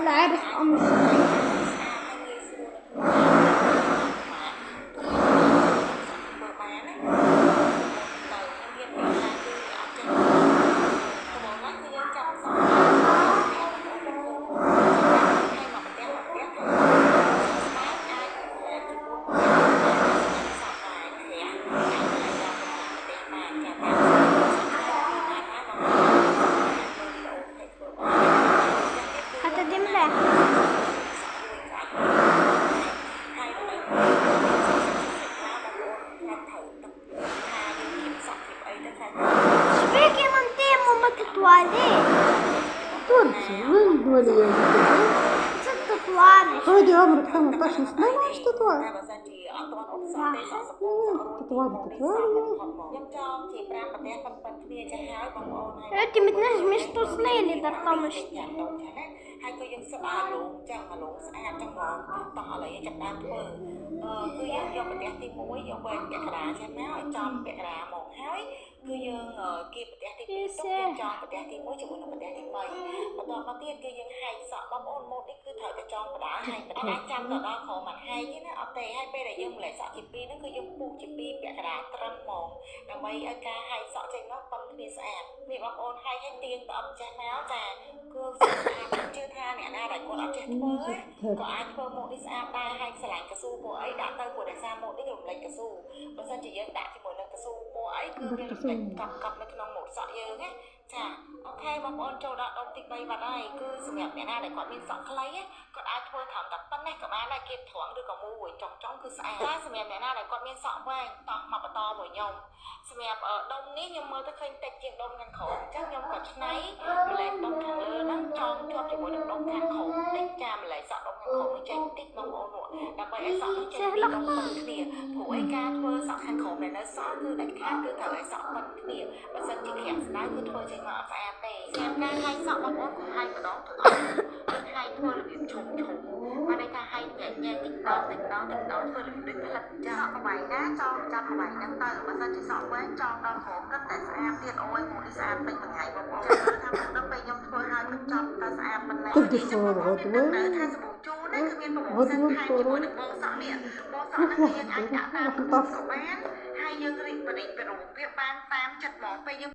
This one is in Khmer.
العارس أمر حتى دي ملاح Speaking on tema uma tatuagem. الدولية ست تatuagens. هادي عمرك 18 سنة ما عادش تطوال انت متنجمش توصلي لي بالطمشت ហើយគឺយើងសិតអាឡូងចឹងអាឡូងស្អាតចឹងហ្មងតោះឥឡូវយើងចាប់ដើមធ្វើគឺយើងយកប្រទេសទី1យកវែងពាក់កណ្ដាលចេះមកឲ្យចំពាក់កណ្ដាលមកហើយគឺយើងគៀបប្រទេសទី2ទុកយើងចងប្រទេសទី1ជាមួយនឹងប្រទេសទី3បន្តមកទៀតគឺយើងហែកសក់បងប្អូនម៉ូតនេះគឺត្រូវតែចងបដាហែកបដាចាំទៅដល់ក្រោមមិនហែកទេណាអត់ទេហើយពេលដែលយើងម្លែកសក់ជា2ហ្នឹងគឺយើងពុះជា2ពាក់កណ្ដាលត្រឹមហ្មងដើម្បីឲ្យការហែកសក់ចេញមកប៉ុនគ្នាស្អាតនេះបងប្អូនហែកឲ្យទៀងទៅអត់ចេះមកចាគឺជឿថាអ្នកណាដែលគាត់អត់ចេះធ្វើក៏អាចធ្វើម៉ូតនេះស្អាតដែរហែកស្រឡាញ់កស៊ូពណ៌អីដាក់ទៅព្រោះដោយសារម៉ូតនេះរំលេចកស៊ូបើសិនជាយើងដាក់ជាមួយនឹងកស៊ូពណ៌អីគឺវារំលេចកប់នៅក្នុងម៉ូតសក់យើងណាចាអូខេបងប្អូនចូលដល់ដុំទី3បាត់ហើយគឺសម្រាប់អ្នកណាដែលគាត់មានសក់ខ្លីគាត់អាចធ្វើត្រឹមតែប៉ុណ្ណេះក៏បានដែរគេត្រង់ឬក៏មូលចុងគឺស្អាតតែសម្រាប់អ្នកណាដែលគាត់មានសក់វែងតោះមកបន្តមួយខ្ញុំសម្រាប់ដុំនេះខ្ញុំមើលទៅឃើញតិចជាងដុំខាងក្រោមអញ្ចឹងខ្ញុំក៏ឆ្នៃម្លែកដុំខាងលើហ្នឹងចងជាប់ជាមួយនឹងដុំខាងក្រោមតិចចាម្លែកសក់ដុំខាងក្រោមនេះចេញតិចបងប្អូននោះដើម្បីឲ្យសក់នេះចេញពីដុំប៉ុនគ្នាព្រោះឯការធ្វើសក់ខាងក្រោមដែលនៅសក់គឺដាច់ខាតគឺត្រូវឲ្យសក់ប៉ុនគ្នាបើសិនជាក្រាំស្ដៅគឺធ្វើចេញមកអត់ស្អាតទេសម្រាប់ការហែកសក់បងប្អូនគឺហែកម្ដងទាំងអស់គឺហែកធ្វើរបៀបឈុំបានន័យថាហែកញ៉ែញ៉ែតិចៗធ្វើរបៀបដូចផ្លិតចាក់កន្លែងណាចងចាប់កន្លែងហ្នឹងទៅបើសិនជាសក់វែងចងដល់ក្រោមគិតតែស្អាតទៀតអូយមកនេះស្អាតពេញមួយថ្ងៃបងប្អូនចាំមើលថាមិនដឹងពេលខ្ញុំធ្វើឲ្យទៅចប់តែស្អាតប៉ុណ្ណាចាំបងប្អូននៅថាសាប៊ូជូនគឺមានប្រវត្តិសាស្ត្រថៃជាមួយនឹងបងសក់នេះបងសក់ហ្នឹងយើងអាចដាក់តាមកំប៉ុងក៏បានហើយយើងរីកបរិញវាបានតាមចិត្តហ្មងពេលយើង